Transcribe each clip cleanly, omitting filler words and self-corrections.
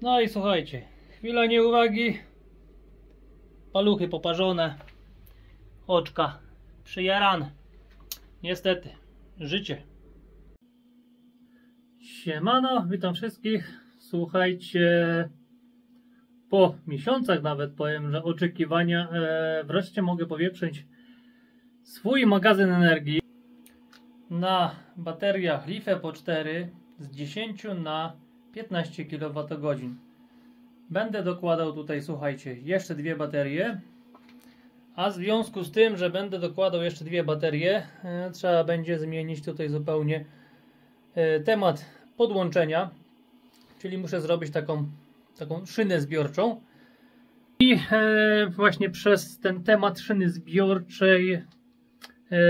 No i słuchajcie, chwila nieuwagi, paluchy poparzone, oczka przyjarane. Niestety, życie. Siemano, witam wszystkich. Słuchajcie, po miesiącach nawet powiem, że oczekiwania, wreszcie mogę powieprzyć swój magazyn energii na bateriach LiFePO 4 z 10 na 15 kWh. Będę dokładał tutaj, słuchajcie, jeszcze dwie baterie, a w związku z tym, że będę dokładał jeszcze dwie baterie, trzeba będzie zmienić tutaj zupełnie temat podłączenia, czyli muszę zrobić taką szynę zbiorczą i właśnie przez ten temat szyny zbiorczej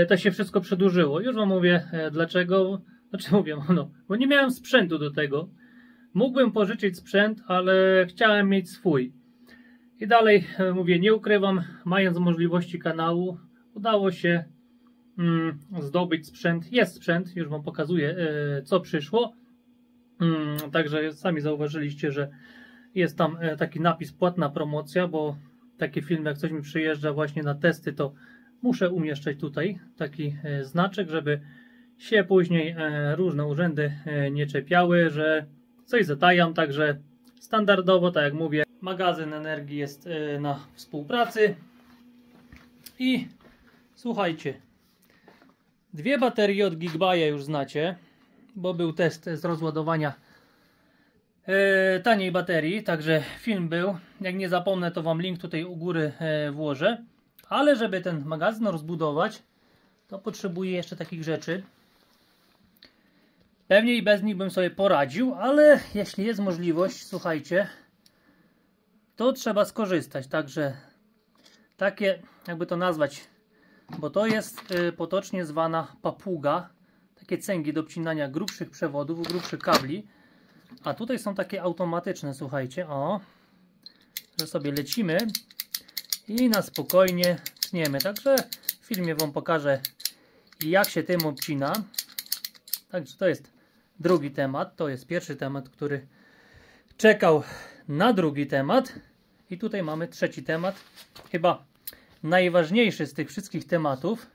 to się wszystko przedłużyło. Już wam mówię dlaczego. Znaczy mówię, no, bo nie miałem sprzętu do tego. Mógłbym pożyczyć sprzęt, ale chciałem mieć swój. I dalej mówię, nie ukrywam, mając możliwości kanału, udało się zdobyć sprzęt. Jest sprzęt, już wam pokazuję, co przyszło. Także sami zauważyliście, że jest tam taki napis płatna promocja, bo taki film, jak coś mi przyjeżdża właśnie na testy, to muszę umieszczać tutaj taki znaczek, żeby się później różne urzędy nie czepiały, że coś zatajam. Także standardowo, tak jak mówię, magazyn energii jest na współpracy. I słuchajcie, dwie baterie od Geekbuya już znacie, bo był test z rozładowania taniej baterii, także film był. Jak nie zapomnę, to wam link tutaj u góry włożę. Ale żeby ten magazyn rozbudować, to potrzebuję jeszcze takich rzeczy. Pewnie i bez nich bym sobie poradził, ale jeśli jest możliwość, słuchajcie, to trzeba skorzystać. Także takie, jakby to nazwać, bo to jest potocznie zwana papuga. Takie cęgi do obcinania grubszych przewodów, grubszych kabli. A tutaj są takie automatyczne, słuchajcie, o, że sobie lecimy i na spokojnie tniemy. Także w filmie wam pokażę, jak się tym obcina. Także to jest drugi temat. To jest pierwszy temat, który czekał na drugi temat. I tutaj mamy trzeci temat. Chyba najważniejszy z tych wszystkich tematów.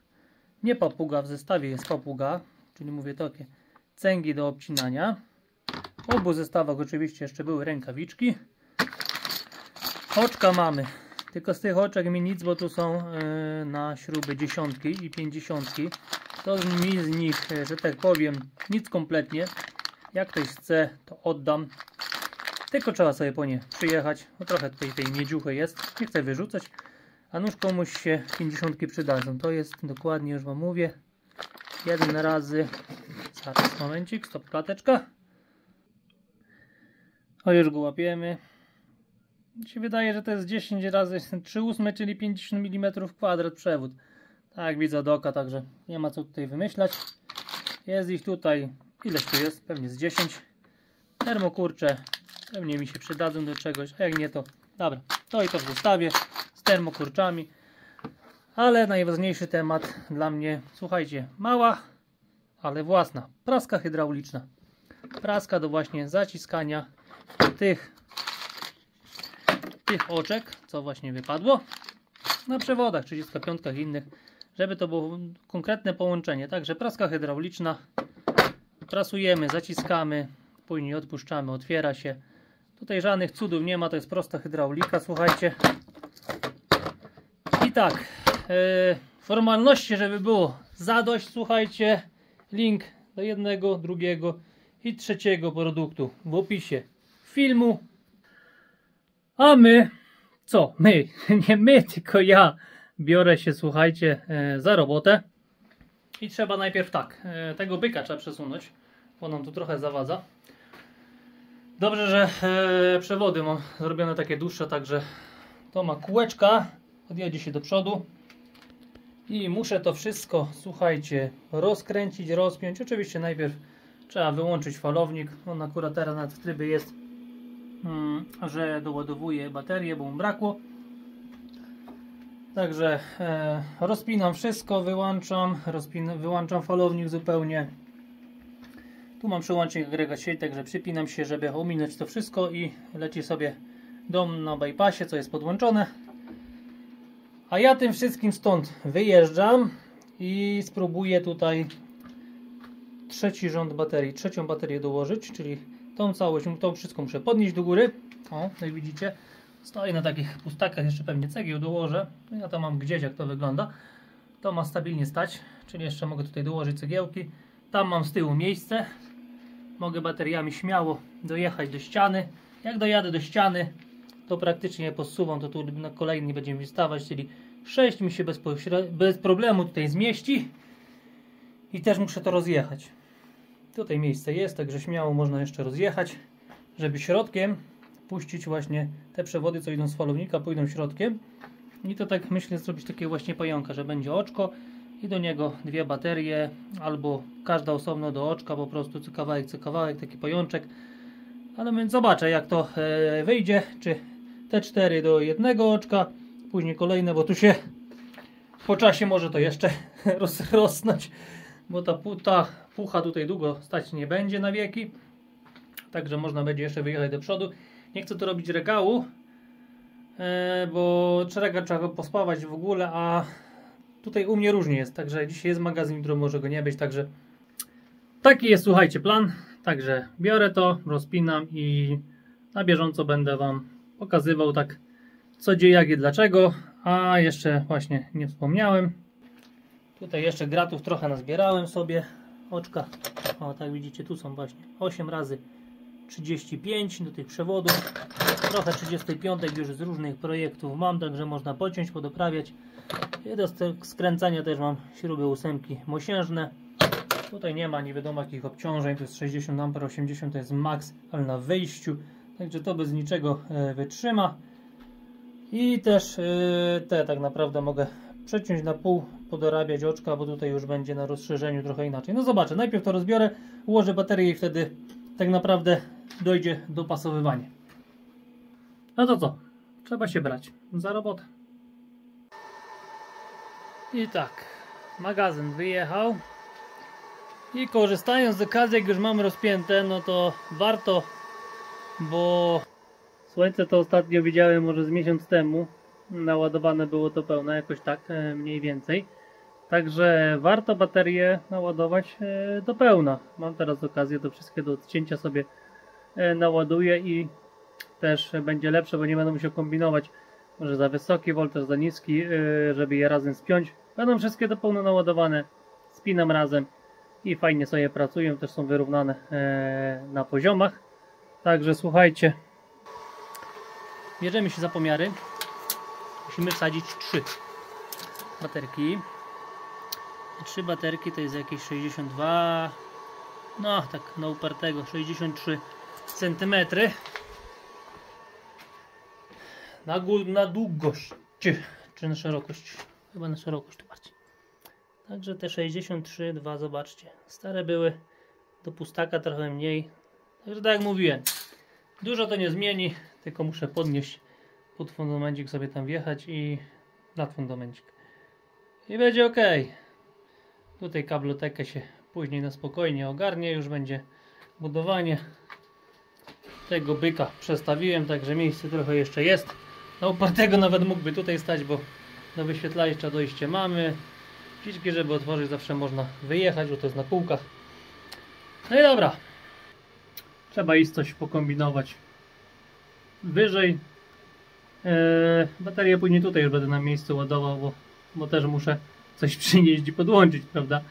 Nie papuga, w zestawie jest papuga, czyli mówię takie cęgi do obcinania. W obu zestawach oczywiście jeszcze były rękawiczki. Oczka mamy. Tylko z tych oczek mi nic, bo tu są na śruby 10 i 50. To mi z nich, że tak powiem, nic kompletnie. Jak ktoś chce, to oddam. Tylko trzeba sobie po nie przyjechać. No trochę tutaj tej miedziuchy jest. Nie chcę wyrzucać. A nuż komuś się 50 przydadzą. To jest dokładnie, już wam mówię, jeden razy. Zaraz, momencik, stop, klateczka. O, już go łapiemy. Mi się wydaje, że to jest 10 razy 3,8, czyli 50 mm kwadrat przewód. Tak widzę od oka, także nie ma co tutaj wymyślać. Jest ich tutaj, ileś tu jest? Pewnie z 10. Termokurcze pewnie mi się przydadzą do czegoś, a jak nie to dobra, to i to w zestawie z termokurczami. Ale najważniejszy temat dla mnie, słuchajcie, mała, ale własna praska hydrauliczna. Praska do właśnie zaciskania tych oczek, co właśnie wypadło na przewodach 35 innych, żeby to było konkretne połączenie. Także praska hydrauliczna, prasujemy, zaciskamy, później odpuszczamy, otwiera się. Tutaj żadnych cudów nie ma, to jest prosta hydraulika, słuchajcie. I tak, formalności, żeby było zadość, słuchajcie, link do jednego, drugiego i trzeciego produktu w opisie filmu. A my, co? My, nie my, tylko ja biorę się, słuchajcie, za robotę. I trzeba najpierw tak, tego byka trzeba przesunąć, bo nam tu trochę zawadza. Dobrze, że przewody mam zrobione takie dłuższe, także to ma kółeczka, odjedzie się do przodu. I muszę to wszystko, słuchajcie, rozkręcić, rozpiąć. Oczywiście najpierw trzeba wyłączyć falownik. On akurat teraz nawet w trybie jest, że doładowuje baterię, bo mu brakło. Także wyłączam falownik zupełnie. Tu mam przełącznik agregat sieci, także przypinam się, żeby ominąć to wszystko i leci sobie dom na bypassie, co jest podłączone. A ja tym wszystkim stąd wyjeżdżam i spróbuję tutaj trzeci rząd baterii, trzecią baterię dołożyć, czyli tą całość, tą wszystko muszę podnieść do góry. O, jak widzicie, stoję na takich pustakach, jeszcze pewnie cegieł dołożę. Ja to mam gdzieś, jak to wygląda. To ma stabilnie stać, czyli jeszcze mogę tutaj dołożyć cegiełki. Tam mam z tyłu miejsce. Mogę bateriami śmiało dojechać do ściany. Jak dojadę do ściany, to praktycznie posuwam, to tu na kolejny będzie mi stawać, czyli 6 mi się bez problemu tutaj zmieści. I też muszę to rozjechać. Tutaj miejsce jest, także śmiało można jeszcze rozjechać, żeby środkiem puścić właśnie te przewody, co idą z falownika, pójdą środkiem. I to tak myślę zrobić takiego właśnie pająka, że będzie oczko i do niego dwie baterie, albo każda osobno do oczka, po prostu co kawałek, taki pajączek. Ale więc zobaczę, jak to wyjdzie, czy te 4 do jednego oczka, później kolejne, bo tu się po czasie może to jeszcze rozrosnąć, bo ta pucha tutaj długo stać nie będzie na wieki. Także można będzie jeszcze wyjechać do przodu. Nie chcę tu robić regału, bo regał trzeba pospawać w ogóle, a tutaj u mnie różnie jest. Także dzisiaj jest magazyn, jutro może go nie być. Także taki jest, słuchajcie, plan. Także biorę to, rozpinam i na bieżąco będę Wam pokazywał tak co dzieje, jak i dlaczego. A jeszcze właśnie nie wspomniałem. Tutaj jeszcze gratów trochę nazbierałem sobie. Oczka, o tak widzicie, tu są właśnie 8 razy 35 do tych przewodów. Trochę 35 już z różnych projektów mam, także można pociąć, podoprawiać. I do skręcania też mam śruby 8 mosiężne. Tutaj nie ma nie wiadomo jakich obciążeń, to jest 60 A, 80 to jest max, ale na wyjściu. Także to bez niczego wytrzyma. I też te tak naprawdę mogę przeciąć na pół, podorabiać oczka, bo tutaj już będzie na rozszerzeniu trochę inaczej. No zobaczę, najpierw to rozbiorę, ułożę baterię i wtedy tak naprawdę dojdzie dopasowywanie. No to co? Trzeba się brać za robotę. I tak, magazyn wyjechał. I korzystając z okazji, jak już mamy rozpięte, no to warto, bo słońce to ostatnio widziałem może z miesiąc temu. Naładowane było to pełne, jakoś tak mniej więcej. Także warto baterię naładować do pełna. Mam teraz okazję, to wszystkie do odcięcia sobie naładuję i też będzie lepsze, bo nie będę musiał kombinować. Może za wysoki voltaż, za niski, żeby je razem spiąć. Będą wszystkie do pełna naładowane. Spinam razem i fajnie sobie pracują. Też są wyrównane na poziomach. Także słuchajcie. Bierzemy się za pomiary. Musimy wsadzić 3 baterki. 3 baterki to jest jakieś 62, no tak na upartego 63 cm na długość czy na szerokość, chyba na szerokość tu bardziej. Także te 63,2 zobaczcie, stare były, do pustaka trochę mniej. Także tak jak mówiłem, dużo to nie zmieni, tylko muszę podnieść pod fundamencik, sobie tam wjechać i nad fundamencik i będzie ok. Tutaj kablotekę się później na spokojnie ogarnie, już będzie budowanie. Tego byka przestawiłem, także miejsce trochę jeszcze jest. Na upartego nawet mógłby tutaj stać, bo do wyświetlacza dojście mamy. Drzwiczki, żeby otworzyć, zawsze można wyjechać, bo to jest na półkach. No i dobra. Trzeba iść coś pokombinować wyżej. Baterię później tutaj już będę na miejscu ładował, bo też muszę coś przynieść i podłączyć, prawda?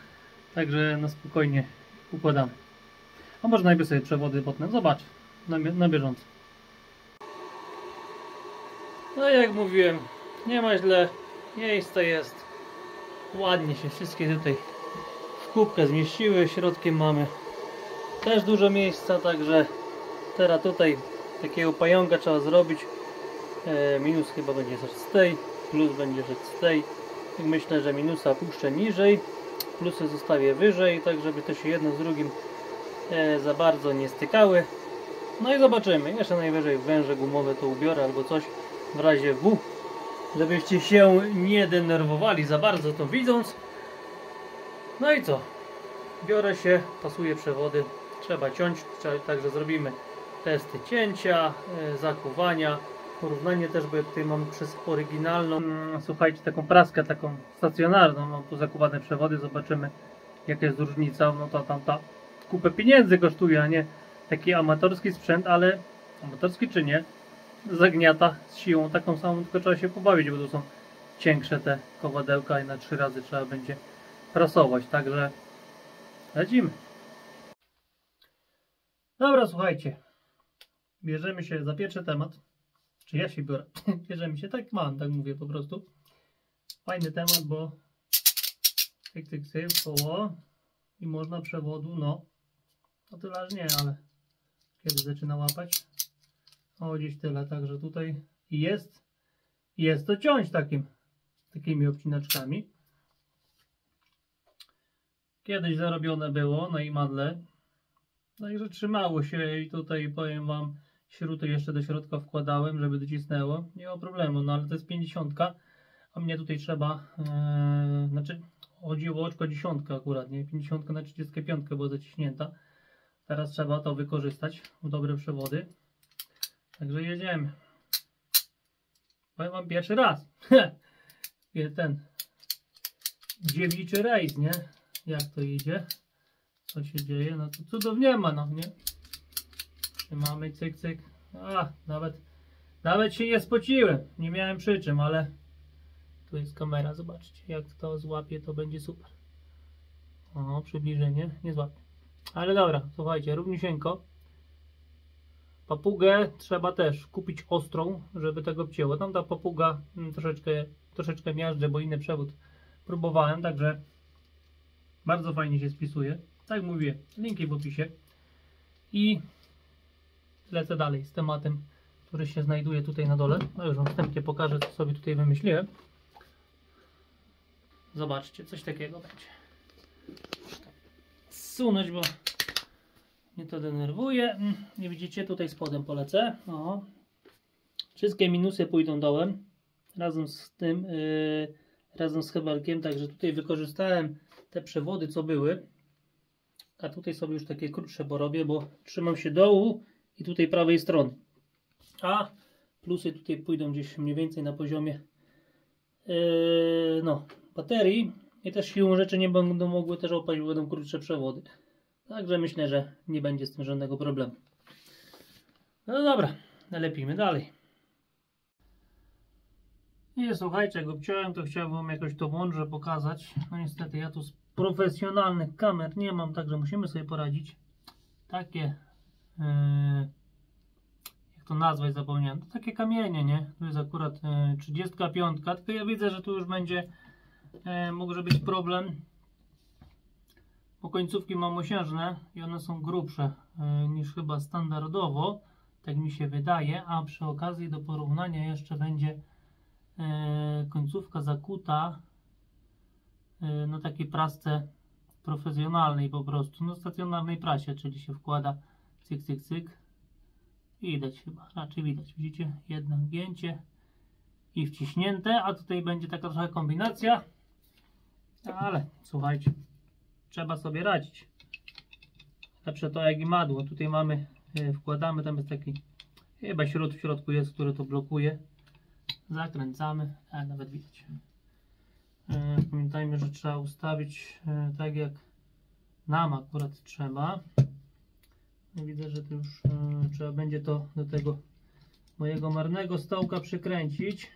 Także na spokojnie układamy. A może najpierw sobie przewody potnę. Zobacz, na bieżąco. No jak mówiłem, nie ma źle. Miejsce jest. Ładnie się wszystkie tutaj w kubkę zmieściły. Środkiem mamy też dużo miejsca, także teraz tutaj takiego pająka trzeba zrobić. Minus chyba będzie z tej, plus będzie z tej. Myślę, że minusa puszczę niżej, plusy zostawię wyżej, tak żeby to się jedno z drugim za bardzo nie stykały. No i zobaczymy. Jeszcze najwyżej węże gumowe to ubiorę albo coś w razie W, żebyście się nie denerwowali za bardzo to widząc. No i co? Biorę się, pasuję przewody, trzeba ciąć, także zrobimy testy cięcia, zakuwania, porównanie też, bo ja tutaj mam przez oryginalną, słuchajcie, taką praskę, taką stacjonarną, mam tu zakuwane przewody, zobaczymy jaka jest różnica. No to tamta kupę pieniędzy kosztuje, a nie taki amatorski sprzęt, ale amatorski czy nie, zagniata z siłą taką samą, tylko trzeba się pobawić, bo to są cięższe te kowadełka i na 3 razy trzeba będzie prasować, także lecimy. Dobra, słuchajcie, bierzemy się za pierwszy temat, czy ja się biorę, bierzemy się, tak mam, tak mówię po prostu. Fajny temat, bo cyk, cyk, cyk, koło i można przewodu, no tyle aż nie, ale kiedy zaczyna łapać, o gdzieś tyle, także tutaj jest to ciąć takimi obcinaczkami. Kiedyś zarobione było na imadle, także trzymało się i tutaj powiem wam, śruty jeszcze do środka wkładałem, żeby docisnęło, nie ma problemu, no ale to jest 50, a mnie tutaj trzeba, znaczy chodziło o oczko 10 akurat, nie 50 na 35 była zaciśnięta. Teraz trzeba to wykorzystać w dobre przewody. Także jedziemy. Powiem wam pierwszy raz. Ten dziewiczy rejs, nie? Jak to idzie? Co się dzieje? No to cudów nie ma, no nie? Trzymamy, cyk, cyk. A, nawet się nie spociłem. Nie miałem przy czym, ale tu jest kamera, zobaczcie. Jak to złapie, to będzie super. O, przybliżenie, nie złapie. Ale dobra, słuchajcie, równiusieńko. Papugę trzeba też kupić ostrą, żeby tego obcięło. Tam ta papuga troszeczkę miażdży, bo inny przewód próbowałem, także bardzo fajnie się spisuje. Tak mówię, linki w opisie. I lecę dalej z tematem, który się znajduje tutaj na dole. No już wam wstępnie pokażę, co sobie tutaj wymyśliłem. Zobaczcie, coś takiego będzie. Muszę to zsunąć, bo mnie to denerwuje. Nie widzicie, tutaj spodem polecę. O. Wszystkie minusy pójdą dołem. Razem z tym, razem z hebelkiem. Także tutaj wykorzystałem te przewody, co były. A tutaj sobie już takie krótsze porobię, bo trzymam się dołu i tutaj prawej strony. A plusy tutaj pójdą gdzieś mniej więcej na poziomie baterii. I też siłą rzeczy nie będą mogły też opaść, bo będą krótsze przewody. Także myślę, że nie będzie z tym żadnego problemu. No dobra, nalepimy dalej. I słuchajcie, jak obciąłem, to chciałem wam jakoś to mądrze pokazać. No niestety ja tu z profesjonalnych kamer nie mam, także musimy sobie poradzić. Takie, jak to nazwać, zapomniałem. To takie kamienie, nie? Tu jest akurat 35, tylko ja widzę, że tu już będzie może być problem. Bo końcówki mam mosiężne i one są grubsze niż chyba standardowo, tak mi się wydaje, a przy okazji do porównania jeszcze będzie końcówka zakuta na takiej prasce profesjonalnej po prostu, no stacjonarnej prasie, czyli się wkłada cyk, cyk, cyk i widać chyba, raczej widać, widzicie, jedno gięcie i wciśnięte, a tutaj będzie taka trochę kombinacja, ale słuchajcie, trzeba sobie radzić. Lepsze to jak i madło. Tutaj mamy, wkładamy, tam jest taki chyba śrut w środku jest, który to blokuje. Zakręcamy, a nawet widać. Pamiętajmy, że trzeba ustawić tak jak nam akurat trzeba. Widzę, że to już trzeba będzie to do tego mojego marnego stołka przykręcić.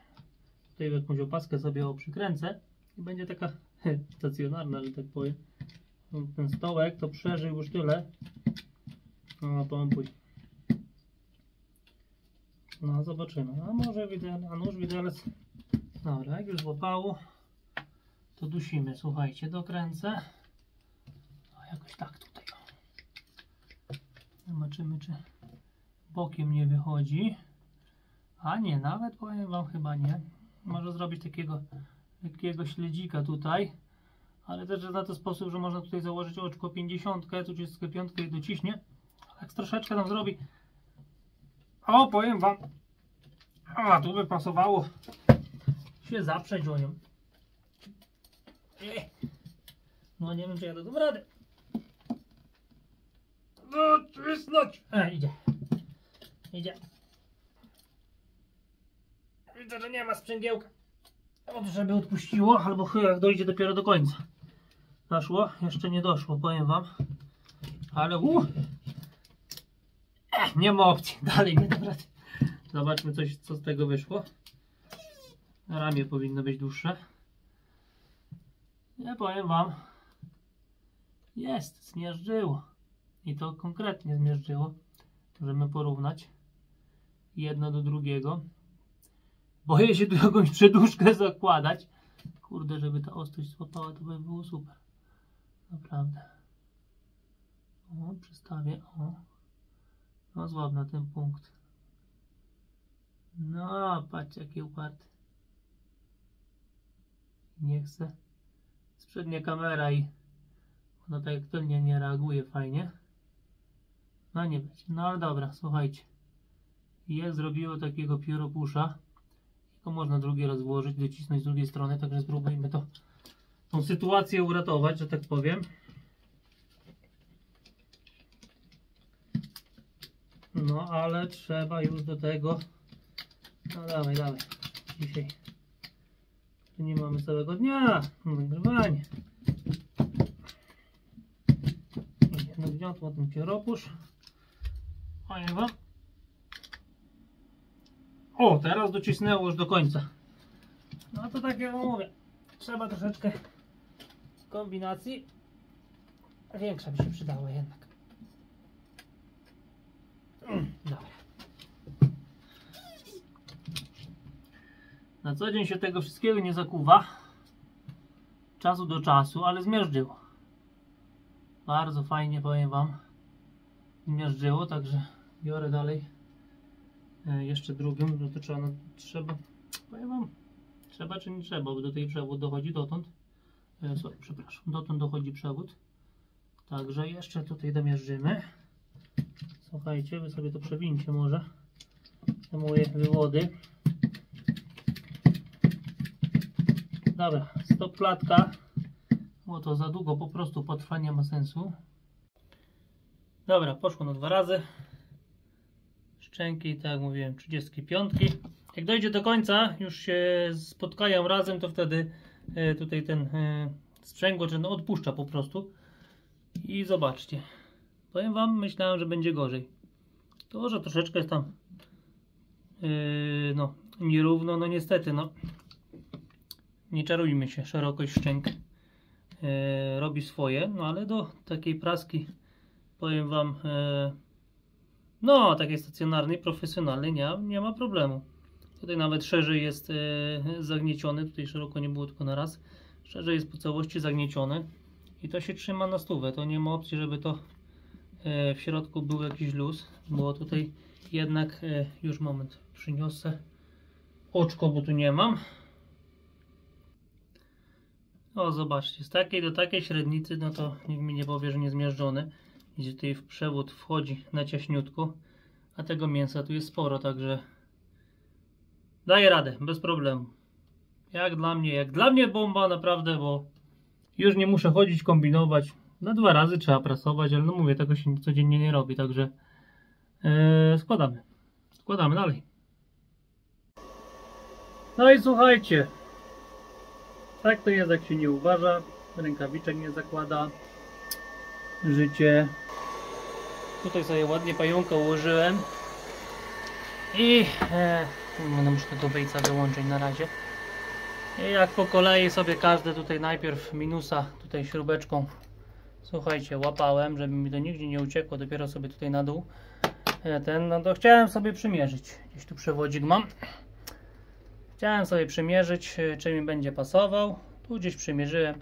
Tutaj jakąś opaskę sobie przykręcę i będzie taka stacjonarna, że tak powiem. Ten stołek to przeżył już tyle. No pompuj. No zobaczymy. A może nóż widelec. Dobra, jak już złapało, to dusimy. Słuchajcie, dokręcę. A jakoś tak tutaj. Zobaczymy, czy bokiem nie wychodzi. A nie, nawet powiem wam chyba nie. Może zrobić takiego śledzika tutaj. Ale też jest na ten sposób, że można tutaj założyć oczko 50, tu 35 i dociśnie. Jak troszeczkę nam zrobi. O, powiem wam. A, tu by pasowało się zaprzeć o nią. No nie wiem, czy ja dam radę. Docisnąć! Idzie. Idzie. Widzę, że nie ma sprzęgiełka. Żeby odpuściło, albo chyba jak dojdzie dopiero do końca. Doszło? Jeszcze nie doszło, powiem wam. Ale nie ma opcji. Dalej nie dam rady. Zobaczmy co z tego wyszło. Ramię powinno być dłuższe. Ja powiem wam. Jest, zmiażdżyło. I to konkretnie zmiażdżyło. Możemy porównać jedno do drugiego. Boję się tu jakąś przedłużkę zakładać. Kurde, żeby ta ostrość złapała, to by było super. Naprawdę. O, przestawię. O. No, złap na ten punkt. No, patrz jaki uparty. Nie chcę. Z przednia kamera i no tak jak to nie reaguje fajnie. No nie będzie. No ale dobra, słuchajcie. Jak zrobiło takiego pióropusza. To można drugi raz włożyć, docisnąć z drugiej strony, także spróbujmy tą sytuację uratować, że tak powiem. No ale trzeba już do tego. No dawaj. Dzisiaj tu nie mamy całego dnia. Nagrywanie. No gniotło ten pióropusz. Powiem wam. O, teraz docisnęło już do końca. No to tak jak mówię, trzeba troszeczkę kombinacji. Większa by się przydała jednak. Dobra. Na co dzień się tego wszystkiego nie zakuwa. Czasu do czasu, ale zmiażdżyło. Bardzo fajnie, powiem wam. Zmiażdżyło, także biorę dalej. Jeszcze drugim, no to trzeba, powiem wam, trzeba czy nie trzeba, bo do tej przewód dochodzi dotąd. Przepraszam, dotąd dochodzi przewód. Także jeszcze tutaj domierzymy. Słuchajcie, wy sobie to przewincie może. Te moje wywody. Dobra, stop klatka. Bo to za długo po prostu potrwa, nie ma sensu. Dobra, poszło na 2 razy. Szczęki, tak jak mówiłem, 35. Jak dojdzie do końca, już się spotkają razem, to wtedy tutaj ten sprzęgło no, odpuszcza po prostu. I zobaczcie. Powiem wam, myślałem, że będzie gorzej. To, że troszeczkę jest tam no, nierówno, no niestety, no. Nie czarujmy się, szerokość szczęk robi swoje, no ale do takiej praski, powiem wam, no, takiej stacjonarnej, profesjonalnej nie ma problemu. Tutaj nawet szerzej jest zagnieciony, tutaj szeroko nie było tylko na raz. Szerzej jest po całości zagnieciony i to się trzyma na stówę. To nie ma opcji, żeby to w środku był jakiś luz, bo tutaj jednak, już moment, przyniosę oczko, bo tu nie mam. O, zobaczcie, z takiej do takiej średnicy, no to nikt mi nie powie, że nie zmiażdżony. Gdzie tutaj w przewód wchodzi na ciaśniutko, a tego mięsa tu jest sporo, także daję radę, bez problemu. Jak dla mnie bomba naprawdę, bo już nie muszę chodzić, kombinować. Na 2 razy trzeba prasować, ale no mówię, tego się codziennie nie robi, także składamy dalej. No i słuchajcie, tak to jest, jak się nie uważa, rękawiczek nie zakłada, życie. Tutaj sobie ładnie pająka ułożyłem i muszę tego bejca wyłączyć na razie. I jak po kolei sobie każdy tutaj najpierw minusa tutaj śrubeczką, słuchajcie, łapałem, żeby mi to nigdzie nie uciekło, dopiero sobie tutaj na dół no to chciałem sobie przymierzyć, gdzieś tu przewodzik mam, chciałem sobie przymierzyć, czy mi będzie pasował, tu gdzieś przymierzyłem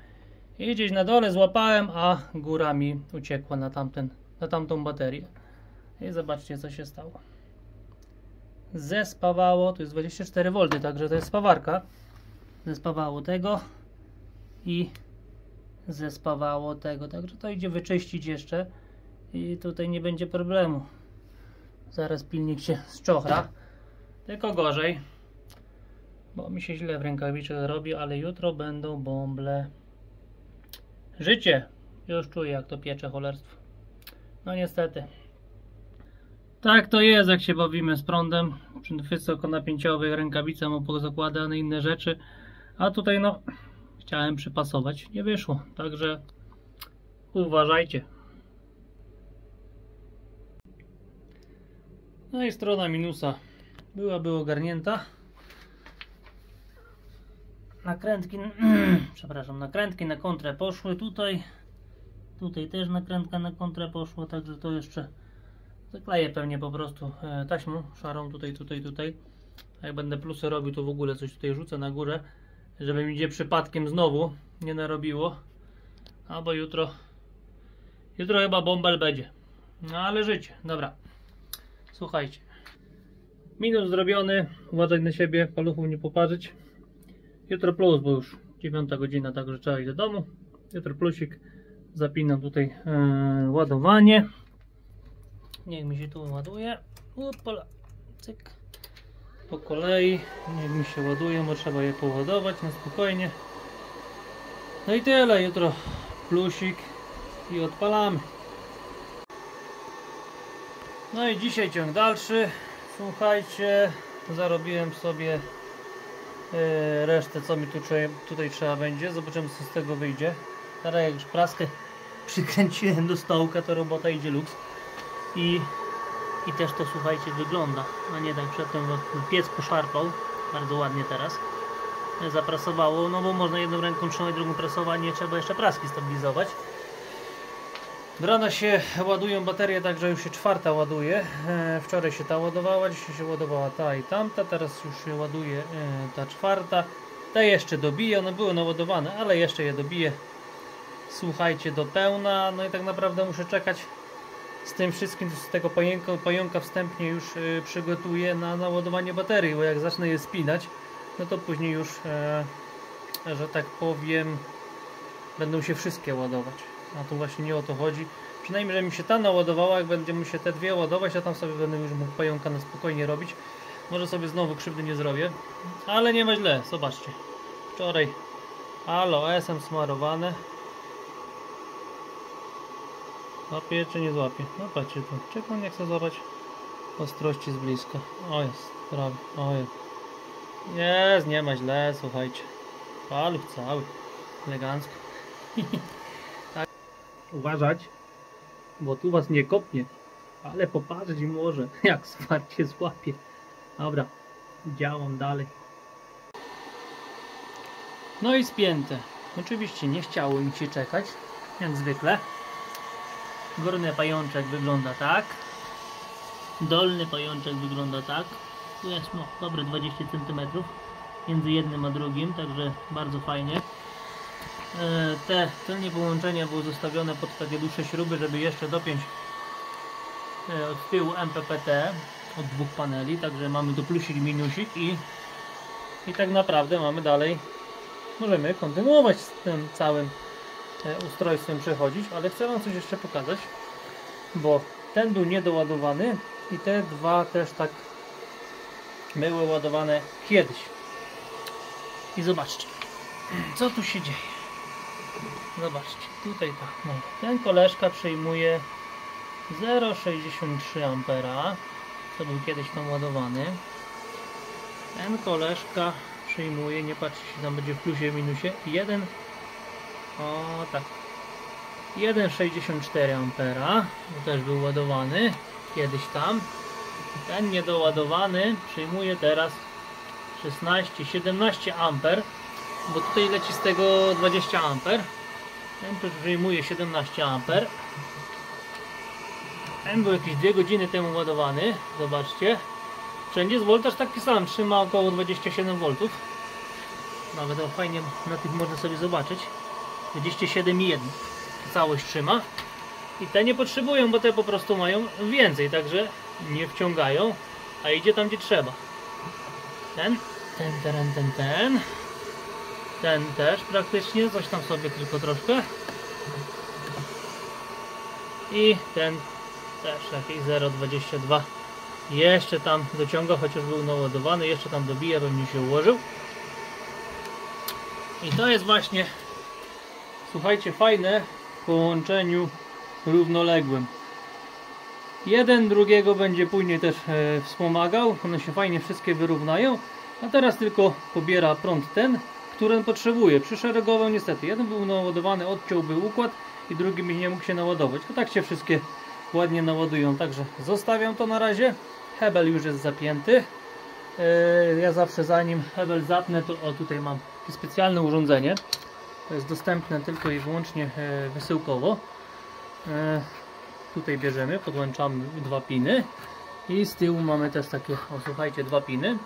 i gdzieś na dole złapałem, a góra mi uciekła na tamtą baterię. I zobaczcie, co się stało. Zespawało, to jest 24V, także to jest spawarka. Zespawało tego i zespawało tego, także to idzie wyczyścić jeszcze i tutaj nie będzie problemu. Zaraz pilnik się zczochra, tylko gorzej, bo mi się źle w rękawiczkach robi, ale jutro będą bąble. Życie! Już czuję, jak to piecze cholerstwo. No niestety. Tak to jest, jak się bawimy z prądem przy wysokonapięciowej, rękawice mu pozakładane, inne rzeczy. A tutaj no, chciałem przypasować, nie wyszło. Także uważajcie. No i strona minusa byłaby ogarnięta. Nakrętki, przepraszam, nakrętki na kontrę poszły tutaj. Tutaj też nakrętka na kontrę poszła, także to jeszcze zakleję pewnie po prostu taśmą szarą tutaj. A jak będę plusy robił, to w ogóle coś tutaj rzucę na górę, żeby mi gdzie przypadkiem znowu nie narobiło. Albo jutro chyba bąbel będzie. No ale życie, dobra. Słuchajcie. Minus zrobiony, uważaj na siebie, paluchów nie poparzyć. Jutro plus, bo już 9 godzina, także trzeba iść do domu. Jutro plusik. Zapinam tutaj ładowanie. Niech mi się tu ładuje. Upala. Cyk. Po kolei. Niech mi się ładuje, bo trzeba je poładować na spokojnie. No i tyle. Jutro plusik i odpalamy. No i dzisiaj ciąg dalszy. Słuchajcie, zarobiłem sobie resztę, co mi tutaj trzeba będzie. Zobaczymy, co z tego wyjdzie. Teraz jak już praskę przykręciłem do stołka, to robota idzie luks. I też to, słuchajcie, wygląda. A nie tak przedtem piec poszarpał. Bardzo ładnie teraz. Zaprasowało, no bo można jedną ręką trzymać, drugą prasować. Nie trzeba jeszcze praski stabilizować. Rano się ładują baterie, także już się 4. ładuje. Wczoraj się ta ładowała, dzisiaj się ładowała ta i tamta. Teraz już się ładuje ta 4. Ta jeszcze dobije, one były naładowane, ale jeszcze je dobiję. Słuchajcie, do pełna. No i tak naprawdę muszę czekać z tym wszystkim, z tego pająka wstępnie już przygotuję na naładowanie baterii, bo jak zacznę je spinać, no to później już, że tak powiem, będą się wszystkie ładować. A tu właśnie nie o to chodzi. Przynajmniej, że mi się ta naładowała, jak będzie mu się te dwie ładować, a tam sobie będę już mógł pająka na spokojnie robić. Może sobie znowu krzywdy nie zrobię, ale nie ma źle, zobaczcie. Wczoraj aloesem smarowane. Złapie czy nie złapie? No patrzcie tu. Czekam, nie chcę złapać ostrości z bliska. O jest, prawie. O jest, nie ma źle, słuchajcie. Paluch cały. Elegancko. Tak. Uważać, bo tu was nie kopnie. Ale popatrzeć może, jak wsparcie złapie. Dobra, działam dalej. No i spięte. Oczywiście nie chciało mi się czekać, jak zwykle. Górny pajączek wygląda tak. Dolny pajączek wygląda tak. Tu jest no, dobre 20 cm między jednym a drugim, także bardzo fajnie. Te tylnie połączenia były zostawione pod takie dłuższe śruby, żeby jeszcze dopiąć od tyłu MPPT od 2 paneli, także mamy tu plusik i minusik i tak naprawdę mamy dalej, możemy kontynuować z tym całym ustrojstwem przechodzić, ale chcę wam coś jeszcze pokazać, bo ten był niedoładowany i te dwa też tak były ładowane kiedyś. I zobaczcie, co tu się dzieje. Zobaczcie, tutaj tak, no, ten koleżka przyjmuje 0,63 A, co był kiedyś tam ładowany. Ten koleżka przyjmuje, nie patrzcie się, tam będzie w plusie, w minusie, 1,64 A, bo też był ładowany kiedyś tam. Ten niedoładowany przyjmuje teraz 17 A, bo tutaj leci z tego 20 A. Ten tu przyjmuje 17 A. Ten był jakieś 2 godziny temu ładowany. Zobaczcie. Wszędzie jest voltaż taki sam. Trzyma około 27 V. Nawet fajnie na tych można sobie zobaczyć. 27,1 całość trzyma. I te nie potrzebują, bo te po prostu mają więcej. Także nie wciągają. A idzie tam, gdzie trzeba. Ten też praktycznie, coś tam sobie tylko troszkę. I ten też jakieś 0,22. Jeszcze tam dociąga, chociaż był naładowany, jeszcze tam dobija, bym mi się ułożył. I to jest właśnie, słuchajcie, fajne w połączeniu równoległym. Jeden drugiego będzie później też wspomagał. One się fajnie wszystkie wyrównają. A teraz tylko pobiera prąd ten, który on potrzebuje. Przyszeregował niestety. Jeden był naładowany, odciąłby układ i drugi by nie mógł się naładować. A tak się wszystkie ładnie naładują. Także zostawiam to na razie. Hebel już jest zapięty. Ja zawsze zanim hebel zapnę, to o, tutaj mam takie specjalne urządzenie. To jest dostępne tylko i wyłącznie wysyłkowo. Tutaj bierzemy, podłączamy 2 piny i z tyłu mamy też takie, o słuchajcie, 2 piny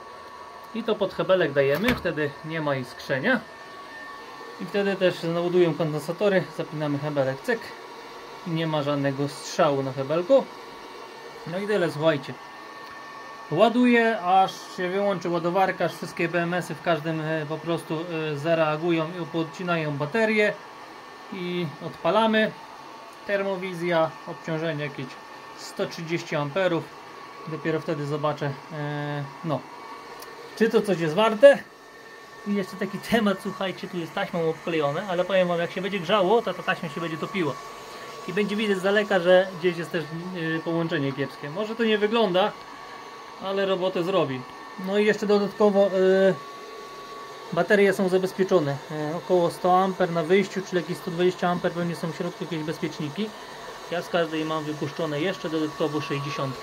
i to pod hebelek dajemy, wtedy nie ma iskrzenia i wtedy też naładują kondensatory, zapinamy hebelek, cyk i nie ma żadnego strzału na hebelku. No i tyle, słuchajcie. Ładuje, aż się wyłączy ładowarka, aż wszystkie BMS-y w każdym po prostu zareagują i podcinają baterię i odpalamy. Termowizja, obciążenie jakieś 130 A. Dopiero wtedy zobaczę, no, czy to coś jest warte. I jeszcze taki temat, słuchajcie, tu jest taśmą obklejone, ale powiem wam, jak się będzie grzało, to ta taśma się będzie topiła. I będzie widać z daleka, że gdzieś jest też połączenie kiepskie. Może to nie wygląda, ale robotę zrobi. No i jeszcze dodatkowo baterie są zabezpieczone. Około 100 A na wyjściu, czyli jakieś 120 A pewnie są w środku jakieś bezpieczniki. Ja z każdej mam wypuszczone jeszcze dodatkowo 60.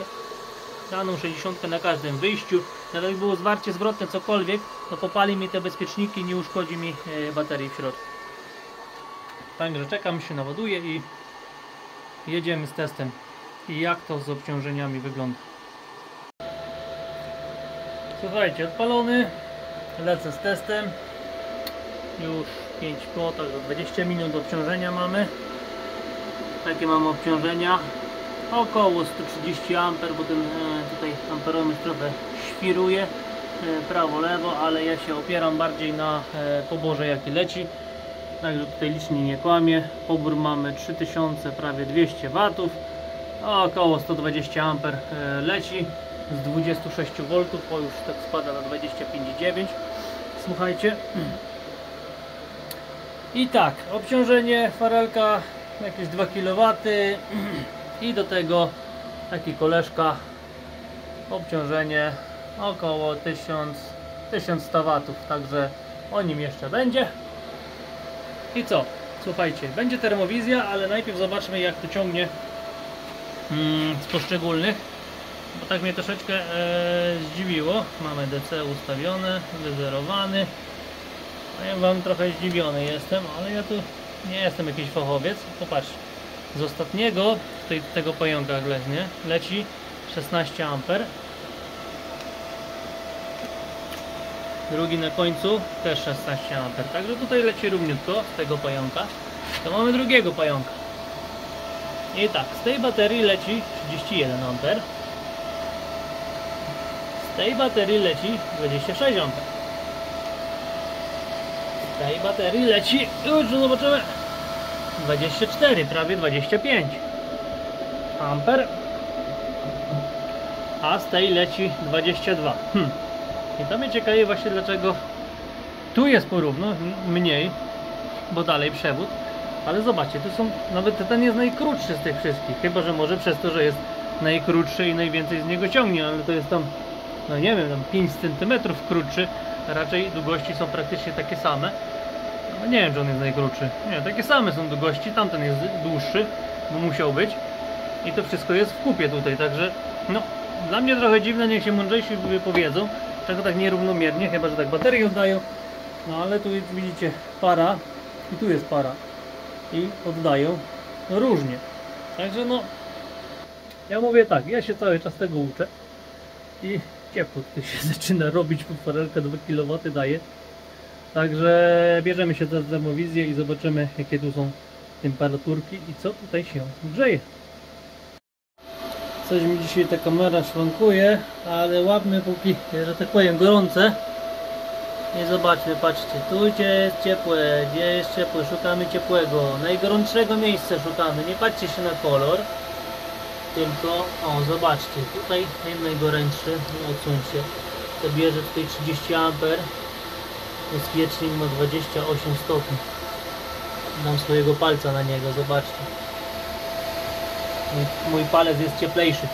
Daną 60 na każdym wyjściu. Nawet jak było zwarcie zwrotne, cokolwiek, to popali mi te bezpieczniki, nie uszkodzi mi baterii w środku. Także czekam, się naładuje i jedziemy z testem. I jak to z obciążeniami wygląda. Słuchajcie, odpalony. Lecę z testem. Już 5 po, także 20 minut obciążenia mamy. Takie mamy obciążenia. Około 130 A, bo ten tutaj amperometr trochę świruje prawo, lewo, ale ja się opieram bardziej na poborze, jaki leci. Także tutaj licznie nie kłamie. Pobór mamy 3000, prawie 200 W. Około 120 A leci z 26 V, bo już tak spada na 25,9. Słuchajcie. I tak, obciążenie farelka jakieś 2 kW i do tego taki koleżka, obciążenie około 1100 W, także o nim jeszcze będzie. I co? Słuchajcie, będzie termowizja, ale najpierw zobaczmy, jak to ciągnie z poszczególnych, bo tak mnie troszeczkę zdziwiło. Mamy DC ustawione, wyzerowany. Ja wam trochę zdziwiony jestem, ale ja tu nie jestem jakiś fachowiec. Popatrz, z ostatniego tego pająka leci 16 A. Drugi na końcu też 16 A. Także tutaj leci równiutko z tego pająka. To mamy drugiego pająka. I tak, z tej baterii leci 31 A. Z tej baterii leci 26 A. Z tej baterii leci, już zobaczymy, 24, prawie 25 amper, a z tej leci 22. I to mnie ciekawi właśnie, dlaczego tu jest porówno mniej, bo dalej przewód, ale zobaczcie, tu są, nawet ten jest najkrótszy z tych wszystkich, chyba że może przez to, że jest najkrótszy i najwięcej z niego ciągnie, ale to jest tam, no nie wiem, tam 5 cm krótszy, raczej długości są praktycznie takie same. No nie wiem, czy on jest najkrótszy. Nie, takie same są długości, tamten jest dłuższy, bo musiał być. I to wszystko jest w kupie tutaj, także no, dla mnie trochę dziwne, niech się mądrzejsi wypowiedzą, czego tak nierównomiernie, chyba że tak baterie oddają. No ale tu widzicie para i tu jest para i oddają no, różnie. Także no, ja mówię tak, ja się cały czas tego uczę i ciepło tutaj się zaczyna robić, bo farelka 2 kW daje. Także bierzemy się za termowizję i zobaczymy, jakie tu są temperaturki i co tutaj się grzeje. Coś mi dzisiaj ta kamera szwankuje, ale łapmy póki, że tak powiem, gorące. I zobaczmy, patrzcie, tu gdzie jest ciepłe, gdzie jest ciepłe, szukamy ciepłego, najgorętszego miejsca szukamy, nie patrzcie się na kolor, tylko, o zobaczcie, tutaj najgorętszy, odsuńcie, to bierze tutaj 30 A, bezpiecznik ma 28 stopni, dam swojego palca na niego, zobaczcie, mój palec jest cieplejszy.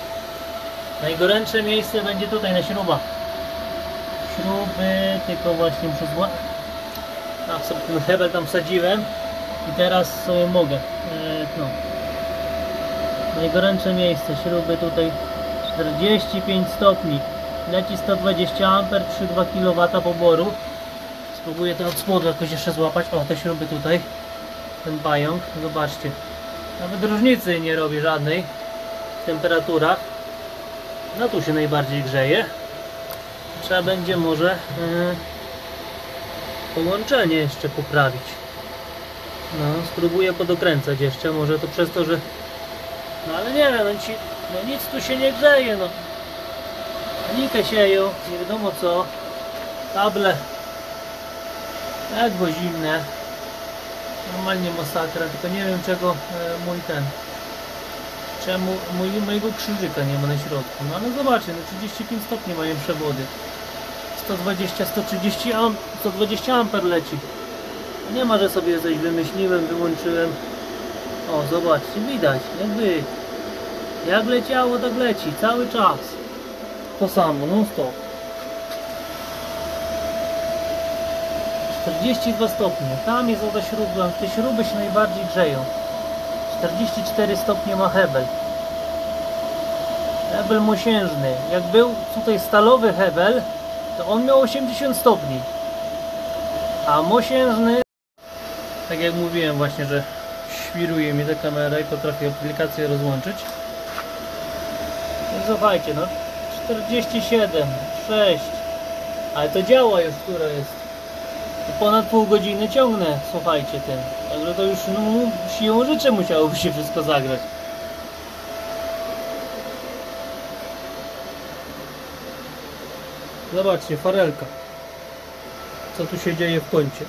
Najgorętsze miejsce będzie tutaj na śrubach. Śruby, tylko właśnie muszę złapać. Sobie ten hebel tam wsadziłem i teraz sobie mogę. Najgorętsze miejsce, śruby tutaj 45 stopni. Leci 120 A, 3,2 kW poboru. Spróbuję to od spodu jakoś jeszcze złapać. O, te śruby tutaj. Ten pająk, zobaczcie. Nawet różnicy nie robi żadnej w temperaturach. No tu się najbardziej grzeje. Trzeba będzie może połączenie jeszcze poprawić. No, spróbuję podokręcać jeszcze. Może to przez to, że... No ale nie wiem, no nic tu się nie grzeje, no. Panikę sieją, nie wiadomo co. Kable ledwo zimne. Normalnie masakra, tylko nie wiem czego czemu mojego krzyżyka nie ma na środku. No ale zobaczcie, no 35 stopni mają przewody. 120 amper leci. Nie ma, że sobie coś wymyśliłem, wyłączyłem. O, zobaczcie, widać, jak leciało, tak leci, cały czas. To samo, non stop. 42 stopnie, tam jest ta śruba, te śruby się najbardziej grzeją. 44 stopnie ma hebel. Hebel mosiężny. Jak był tutaj stalowy hebel, to on miał 80 stopni. A mosiężny, tak jak mówiłem właśnie, że świruje mi ta kamera i potrafię aplikację rozłączyć. No słuchajcie, no 47, 6, ale to działa już, która jest. Ponad pół godziny ciągnę, słuchajcie, tym. Także to już siłą rzeczy musiałoby się wszystko zagrać. Zobaczcie, farelka. Co tu się dzieje w kącie.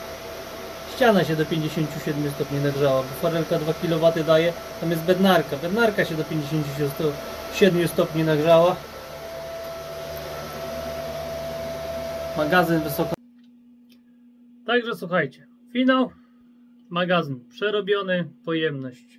Ściana się do 57 stopni nagrzała, bo farelka 2 kW daje. Tam jest bednarka. Bednarka się do 57 stopni nagrzała. Magazyn wysoko. Także słuchajcie, finał, magazyn przerobiony, pojemność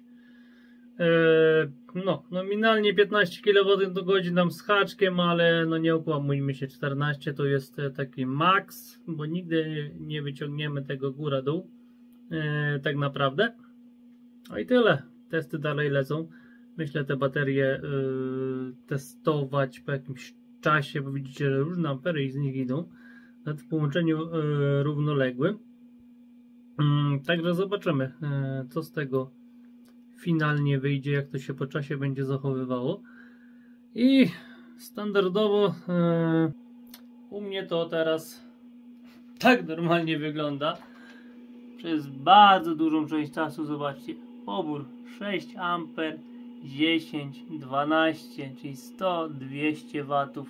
no nominalnie 15 kWh tam z haczkiem, ale no nie okłamujmy się, 14 to jest taki maks, bo nigdy nie wyciągniemy tego góra-dół tak naprawdę. No i tyle, testy dalej lecą. Myślę te baterie testować po jakimś czasie, bo widzicie, że różne ampery z nich idą w połączeniu równoległym. Także zobaczymy, co z tego finalnie wyjdzie, jak to się po czasie będzie zachowywało. I standardowo u mnie to teraz tak normalnie wygląda. Przez bardzo dużą część czasu, zobaczcie, pobór 6 A, 10, 12, czyli 100-200 W.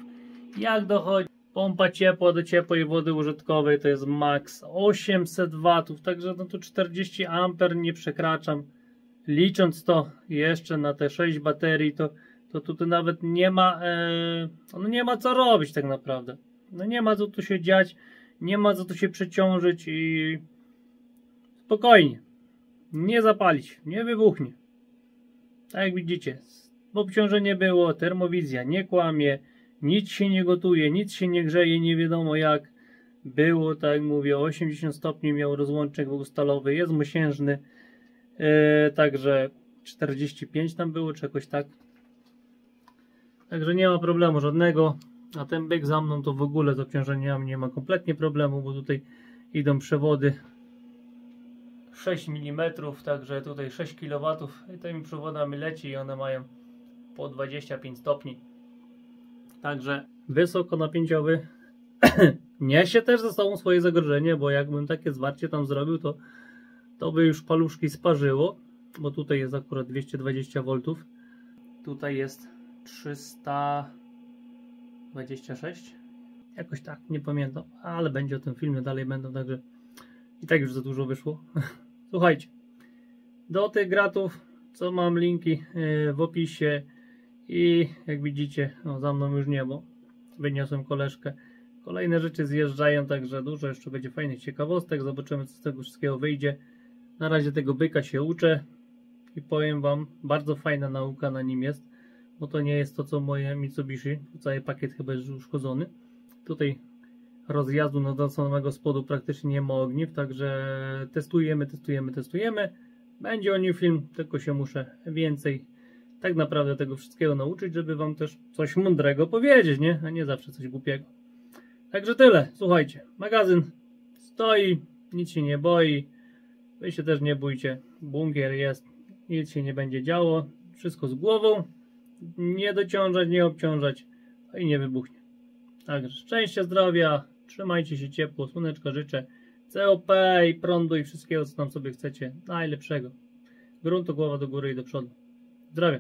Jak dochodzi pompa ciepła do ciepłej wody użytkowej, to jest max 800 W, także no to 40 A nie przekraczam. Licząc to jeszcze na te 6 baterii, to tutaj nawet nie ma, nie ma co robić tak naprawdę. No nie ma co tu się dziać, nie ma co tu się przeciążyć i spokojnie, nie zapalić, nie wybuchnie. Tak jak widzicie, obciążenie było, termowizja nie kłamie, nic się nie gotuje, nic się nie grzeje, nie wiadomo jak było, tak jak mówię, 80 stopni miał rozłącznik, był stalowy, jest mosiężny, także 45 tam było, czy jakoś tak. Także nie ma problemu żadnego, a ten byk za mną to w ogóle z obciążeniami nie ma kompletnie problemu, bo tutaj idą przewody 6 mm, także tutaj 6 kW i tymi przewodami leci i one mają po 25 stopni. Także wysokonapięciowy niesie też ze sobą swoje zagrożenie, bo jakbym takie zwarcie tam zrobił, to by już paluszki sparzyło, bo tutaj jest akurat 220 V, tutaj jest 326, jakoś tak, nie pamiętam, ale będzie o tym filmie, dalej będą, także i tak już za dużo wyszło. Słuchajcie, do tych gratów, co mam linki w opisie i jak widzicie, no, za mną już nie, bo wyniosłem koleżkę. Kolejne rzeczy zjeżdżają, także dużo jeszcze będzie fajnych ciekawostek. Zobaczymy, co z tego wszystkiego wyjdzie. Na razie tego byka się uczę. i powiem Wam, bardzo fajna nauka na nim jest, bo to nie jest to co moje Mitsubishi, cały pakiet chyba jest uszkodzony. Tutaj rozjazdu do samego spodu praktycznie nie ma ogniw, także testujemy. Będzie o nim film, tylko się muszę więcej tak naprawdę tego wszystkiego nauczyć, żeby Wam też coś mądrego powiedzieć, nie? A nie zawsze coś głupiego. Także tyle, słuchajcie, magazyn stoi, nic się nie boi, Wy się też nie bójcie, bunkier jest, nic się nie będzie działo, wszystko z głową, nie dociążać, nie obciążać i nie wybuchnie. Także szczęścia, zdrowia, trzymajcie się ciepło, słoneczka życzę, COP i prądu i wszystkiego co tam sobie chcecie, najlepszego. Gruntu, głowa do góry i do przodu. Zdrowia.